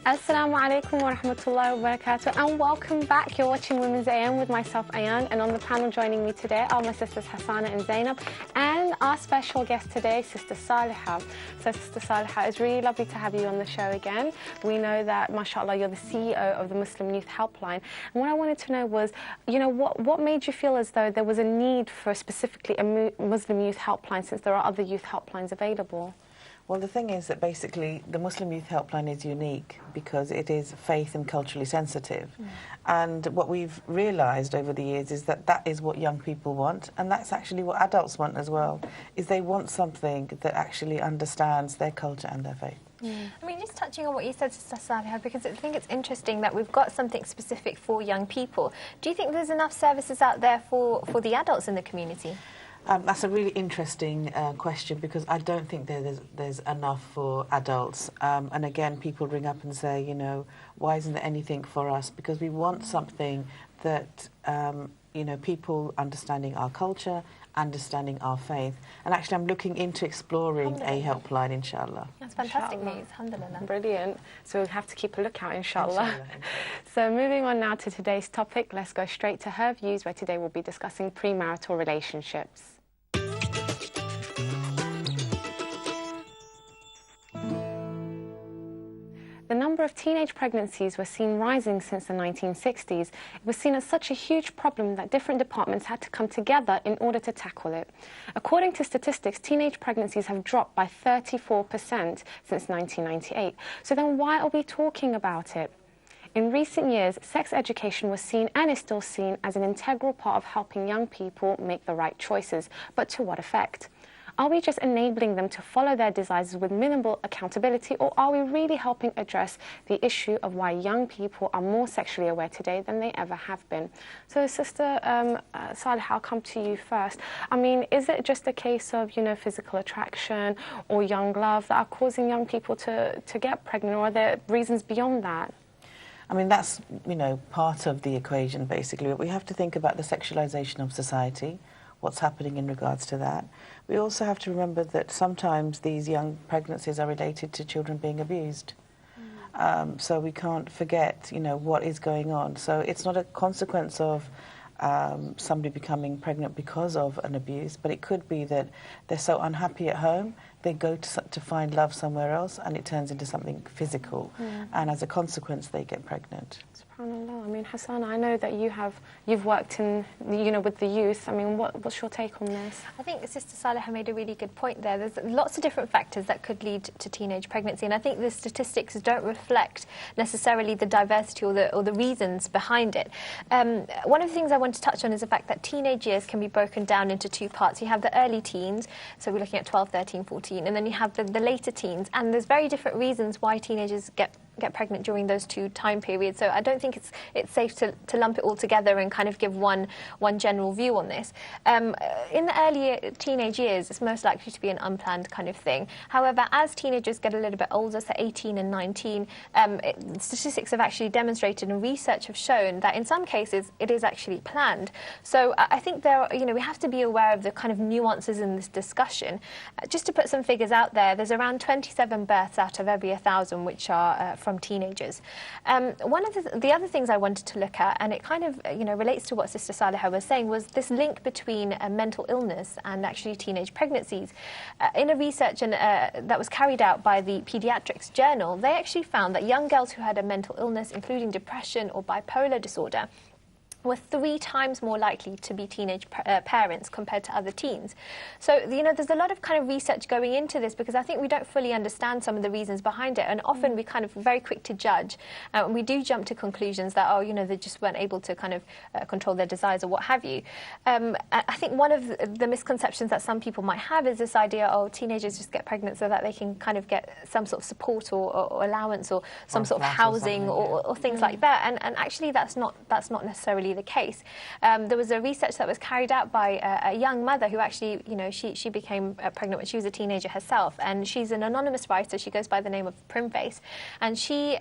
Assalamu alaikum wa rahmatullahi wa barakatuh, and welcome back. You're watching Women's AM with myself, Ayan, and on the panel joining me today are my sisters Hassana and Zainab, and our special guest today, Sister Saliha. So, Sister Saliha, it's really lovely to have you on the show again. We know that, mashallah, you're the CEO of the Muslim Youth Helpline, and what I wanted to know was, you know, what made you feel as though there was a need for specifically a Muslim Youth Helpline, since there are other youth helplines available? Well, the thing is that basically the Muslim Youth Helpline is unique because it is faith and culturally sensitive. And what we've realised over the years is that that is what young people want, and that's actually what adults want as well, is they want something that actually understands their culture and their faith. I mean, just touching on what you said, Sister Saliha, because I think it's interesting that we've got something specific for young people. Do you think there's enough services out there for the adults in the community? That's a really interesting question, because I don't think there's enough for adults. And again, people ring up and say, you know, why isn't there anything for us? Because we want something that, you know, people understanding our culture, understanding our faith. And actually, I'm looking into exploring a helpline, inshallah. That's fantastic news, alhamdulillah. Brilliant. So we'll have to keep a lookout, inshallah. So moving on now to today's topic, let's go straight to her views, where today we'll be discussing premarital relationships. The number of teenage pregnancies was seen rising since the 1960s. It was seen as such a huge problem that different departments had to come together in order to tackle it. According to statistics, teenage pregnancies have dropped by 34% since 1998. So then why are we talking about it? In recent years, sex education was seen and is still seen as an integral part of helping young people make the right choices. But to what effect? Are we just enabling them to follow their desires with minimal accountability, or are we really helping address the issue of why young people are more sexually aware today than they ever have been? So, Sister Salih, I'll come to you first. I mean, is it just a case of, you know, physical attraction or young love that are causing young people to get pregnant, or are there reasons beyond that? I mean, that's, you know, part of the equation, basically. But we have to think about the sexualization of society, what's happening in regards to that. We also have to remember that sometimes these young pregnancies are related to children being abused. So we can't forget, you know, what is going on. So it's not a consequence of somebody becoming pregnant because of an abuse, but it could be that they're so unhappy at home, they go to find love somewhere else, and it turns into something physical. And as a consequence, they get pregnant. SubhanAllah. I mean, Hassan, I know that you've worked in, you know, with the youth. I mean, what's your take on this? I think Sister Saliha made a really good point there. There's lots of different factors that could lead to teenage pregnancy, and I think the statistics don't reflect necessarily the diversity or the reasons behind it. One of the things I want to touch on is the fact that teenage years can be broken down into two parts. You have the early teens, so we're looking at 12, 13, 14, and then you have the later teens, and there's very different reasons why teenagers get pregnant during those two time periods. So I don't think it's safe to lump it all together and kind of give one general view on this. In the early teenage years, it's most likely to be an unplanned kind of thing. However, as teenagers get a little bit older, so 18 and 19, statistics have actually demonstrated and research have shown that in some cases it is actually planned. So I think we have to be aware of the kind of nuances in this discussion. Just to put some figures out there, there's around 27 births out of every 1,000 which are from teenagers. One of the other things I wanted to look at, and it kind of relates to what Sister Saliha was saying, was this link between mental illness and actually teenage pregnancies. In a research that was carried out by the Pediatrics Journal, they actually found that young girls who had a mental illness, including depression or bipolar disorder, were 3 times more likely to be teenage parents compared to other teens. So, there's a lot of kind of research going into this, because I think we don't fully understand some of the reasons behind it, and often we kind of very quick to judge, and we do jump to conclusions that, they just weren't able to kind of control their desires or what have you. I think one of the misconceptions that some people might have is this idea, teenagers just get pregnant so that they can kind of get some sort of support or allowance or some sort of housing or things like that, and actually that's not necessarily necessarily the case. There was a research that was carried out by a young mother who actually, she became pregnant when she was a teenager herself, and she's an anonymous writer. She goes by the name of Primface, and she,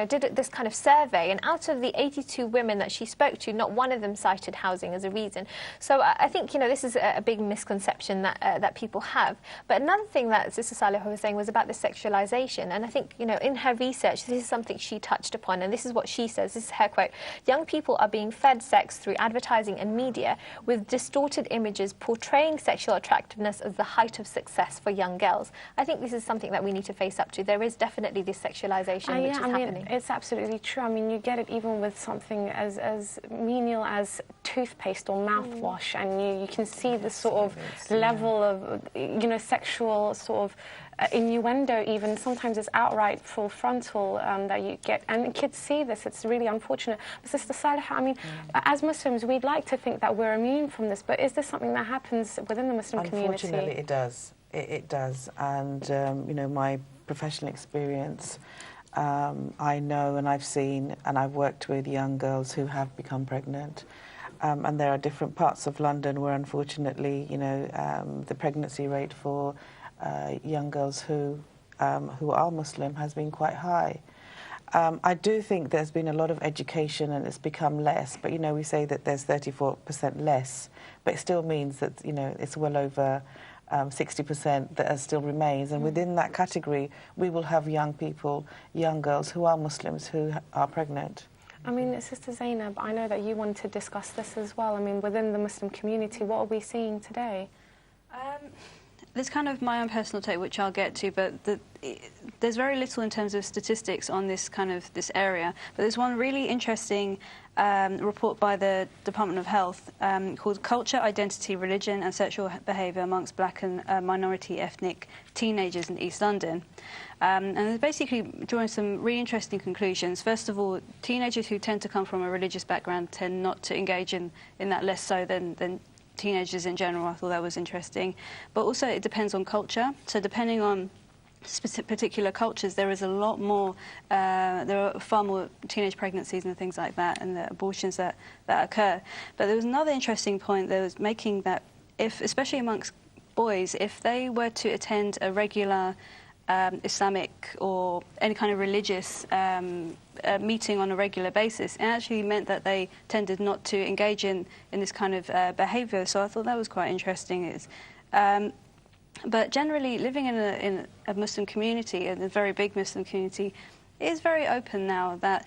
did this kind of survey, and out of the 82 women that she spoke to, not one of them cited housing as a reason. So I think, this is a big misconception that people have. But another thing that Sister Saliha was saying was about the sexualization, and I think, in her research, this is something she touched upon, and this is what she says. This is her quote: "Young people are being fed sex through advertising and media with distorted images portraying sexual attractiveness as the height of success for young girls." I think this is something that we need to face up to. There is definitely this sexualization which is happening. It's absolutely true. I mean, you get it even with something as menial as toothpaste or mouthwash, and you can see the sort of level of, sexual sort of innuendo. Even sometimes it's outright full frontal that you get, and kids see this. It's really unfortunate. But Sister Saliha, I mean, as Muslims, we'd like to think that we're immune from this, but is this something that happens within the Muslim community? Unfortunately, it does. It does. And, my professional experience, I know and I've seen and I've worked with young girls who have become pregnant. And there are different parts of London where, unfortunately, the pregnancy rate for young girls who are Muslim has been quite high. I do think there's been a lot of education and it's become less, but we say that there's 34% less, but it still means that it's well over 60% that still remains, and within that category we will have young people, young girls who are Muslims who are pregnant. I mean, Sister Zainab, I know that you want to discuss this as well. I mean, within the Muslim community, what are we seeing today? There's kind of my own personal take, which I'll get to, but there's very little in terms of statistics on this area. But there's one really interesting report by the Department of Health called "Culture, Identity, Religion and Sexual Behaviour Amongst Black and Minority Ethnic Teenagers in East London." And it's basically drawing some really interesting conclusions. First of all, teenagers who tend to come from a religious background tend not to engage in that less so than teenagers in general. I thought that was interesting. But also it depends on culture. So depending on particular cultures, there is a lot more, there are far more teenage pregnancies and things like that, and the abortions that occur. But there was another interesting point that was making that, especially amongst boys, if they were to attend a regular Islamic or any kind of religious meeting on a regular basis, it actually meant that they tended not to engage in this kind of behaviour. So I thought that was quite interesting. But generally, living in a Muslim community, a very big Muslim community, is very open now that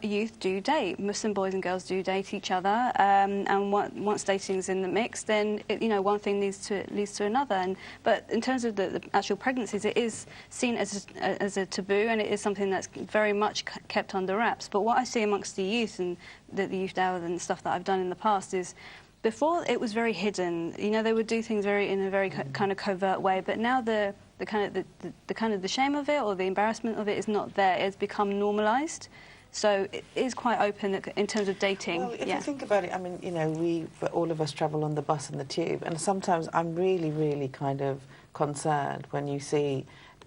youth do date. Muslim boys and girls do date each other, and once dating's in the mix, then one thing leads to another. But in terms of the actual pregnancies, it is seen as a taboo, and it is something that's very much kept under wraps. But what I see amongst the youth and the youth dawah and stuff that I've done in the past is, before it was very hidden. They would do things in a very kind of covert way. But now the kind of the shame of it or the embarrassment of it is not there. It's become normalised. So it is quite open in terms of dating. Well, if you think about it, I mean, all of us travel on the bus and the tube, and sometimes I'm really, really kind of concerned when you see,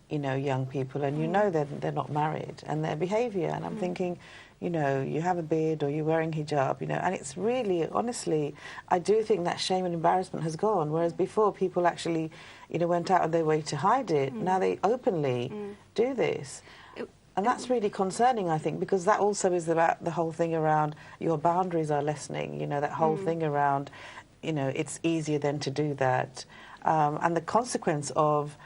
young people, and they're not married, and their behaviour, and I'm thinking, you have a beard or you're wearing hijab, and it's really, honestly, I do think that shame and embarrassment has gone, whereas before people actually, went out of their way to hide it. Now they openly do this. And that's really concerning, I think, because that also is about the whole thing around your boundaries are lessening, that whole thing around, it's easier then to do that. And the consequence of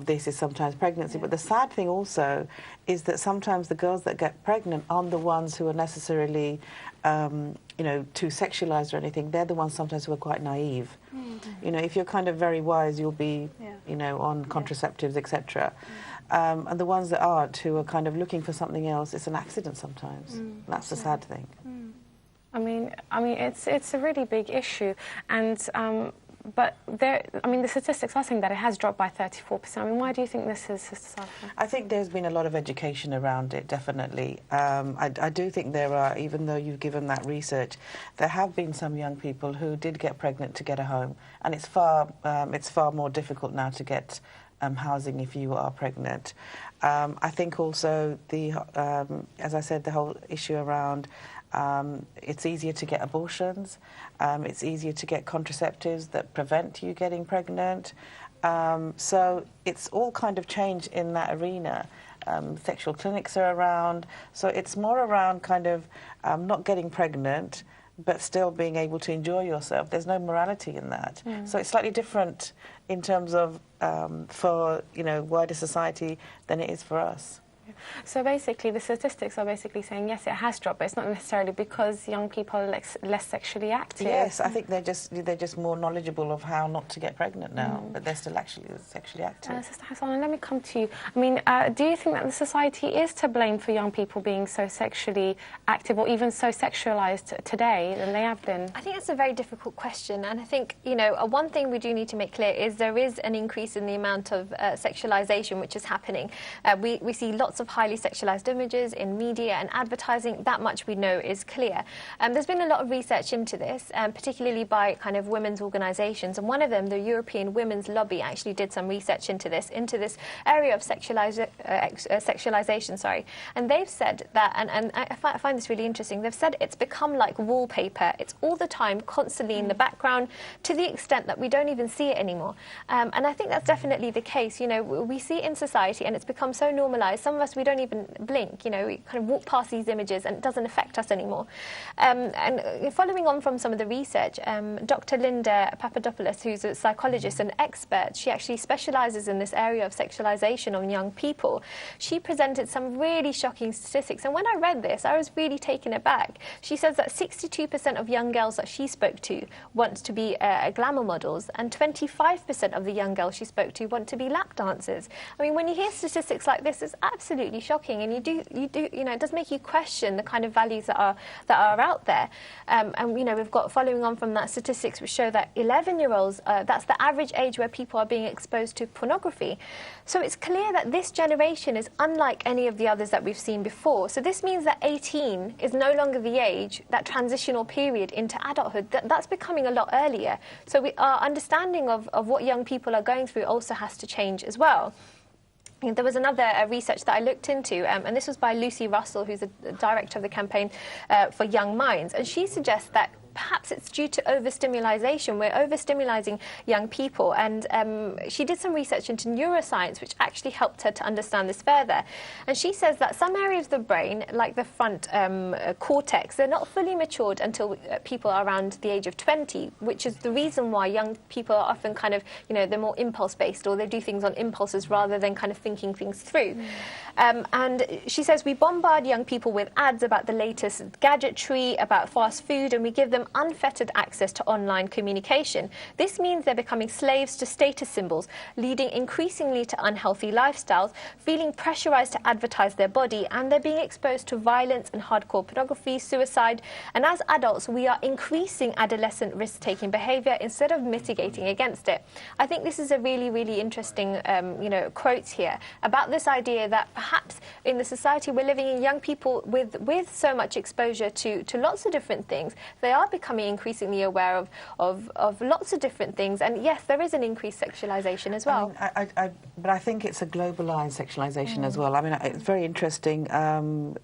this is sometimes pregnancy. But the sad thing also is that sometimes the girls that get pregnant aren't the ones who are necessarily, too sexualised or anything. They're the ones sometimes who are quite naive. If you're kind of very wise, you'll be, on contraceptives, etc. And the ones that aren't, who are kind of looking for something else, it's an accident sometimes. That's the sad thing. I mean, it's a really big issue, and but the statistics are saying that it has dropped by 34%. I mean, why do you think this is, Sister Saliha? I think there's been a lot of education around it, definitely. I do think there are, even though you've given that research, there have been some young people who did get pregnant to get a home, and it's far more difficult now to get housing if you are pregnant. I think also as I said, the whole issue around It's easier to get abortions. It's easier to get contraceptives that prevent you getting pregnant. So it's all kind of changed in that arena. Sexual clinics are around. So it's more around kind of not getting pregnant, but still being able to enjoy yourself. There's no morality in that. So it's slightly different in terms of for, you know, wider society than it is for us. So basically, the statistics are basically saying, yes, it has dropped, but it's not necessarily because young people are less sexually active. Yes, I think they're just more knowledgeable of how not to get pregnant now, but they're still actually sexually active. Sister Hassan, let me come to you. I mean, do you think that the society is to blame for young people being so sexually active or even so sexualised today than they have been? I think that's a very difficult question, and I think, you know, one thing we do need to make clear is there is an increase in the amount of sexualisation which is happening. We see lots of highly sexualized images in media and advertising. That much we know is clear. There's been a lot of research into this, particularly by kind of women's organizations, and one of them, the European Women's Lobby, actually did some research into this area of sexualization, sorry. And they've said that, and I find this really interesting, they've said it's become like wallpaper. It's all the time, constantly in the background, to the extent that we don't even see it anymore. And I think that's definitely the case. You know, we see it in society and it's become so normalized. Some of us, we don't even blink, you know, we kind of walk past these images and it doesn't affect us anymore. And following on from some of the research, Dr. Linda Papadopoulos, who's a psychologist and expert, she actually specializes in this area of sexualization on young people. She presented some really shocking statistics, and when I read this, I was really taken aback. She says that 62% of young girls that she spoke to want to be glamour models, and 25% of the young girls she spoke to want to be lap dancers. I mean, when you hear statistics like this, it's absolutely shocking, and you do, you know, it does make you question the kind of values that are out there. And you know, we've got, following on from that, statistics which show that 11-year-olds, that's the average age where people are being exposed to pornography. So it's clear that this generation is unlike any of the others that we've seen before. So this means that 18 is no longer the age, that transitional period into adulthood. That's becoming a lot earlier. So our understanding of what young people are going through also has to change as well. There was another research that I looked into, and this was by Lucy Russell, who's the director of the campaign for Young Minds, and she suggests that perhaps it's due to overstimulation. We're overstimulating young people, and she did some research into neuroscience, which actually helped her to understand this further. And she says that some areas of the brain, like the front cortex, they're not fully matured until people are around the age of 20, which is the reason why young people are often kind of, you know, they're more impulse-based, or they do things on impulses rather than kind of thinking things through. And she says we bombard young people with ads about the latest gadgetry, about fast food, and we give them unfettered access to online communication. This means they're becoming slaves to status symbols, leading increasingly to unhealthy lifestyles, feeling pressurized to advertise their body, and they're being exposed to violence and hardcore pornography, suicide. And as adults, we are increasing adolescent risk-taking behavior instead of mitigating against it. I think this is a really, really interesting, you know, quote here about this idea that perhaps in the society we're living in, young people with so much exposure to lots of different things, they are becoming increasingly aware of lots of different things, and yes, there is an increased sexualization as well. I mean, but I think it's a globalized sexualization as well. I mean, it's very interesting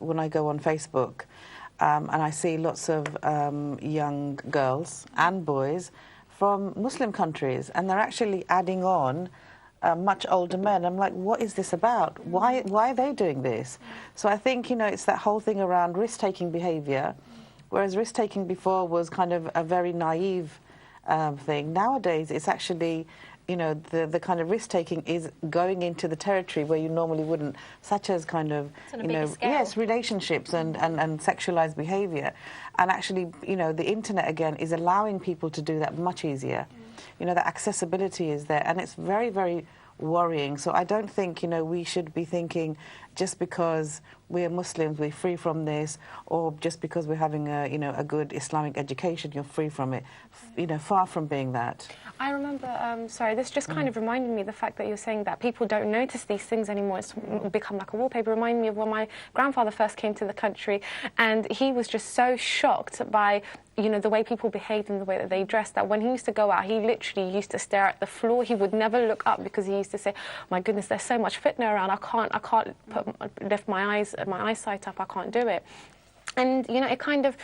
when I go on Facebook and I see lots of young girls and boys from Muslim countries, and they're actually adding on much older men. I'm like, what is this about? Why are they doing this? So I think, you know, it's that whole thing around risk-taking behavior. Whereas risk-taking before was kind of a very naive thing. Nowadays, it's actually, you know, the kind of risk-taking is going into the territory where you normally wouldn't, such as kind of, you know, yes, relationships and sexualized behavior. And actually, you know, the internet, again, is allowing people to do that much easier. You know, the accessibility is there, and it's very, very worrying. So I don't think, you know, we should be thinking just because we're Muslims, we're free from this, or just because we're having a, you know, a good Islamic education, you're free from it. You know, far from being that. I remember, sorry, this just kind of reminded me, the fact that you're saying that people don't notice these things anymore, it's become like a wallpaper. Reminded me of when my grandfather first came to the country, and he was just so shocked by, you know, the way people behaved and the way that they dressed, that when he used to go out, he literally used to stare at the floor. He would never look up because he used to say, my goodness, there's so much fitna around, I can't lift my eyesight up, I can't do it. And, you know, it kind of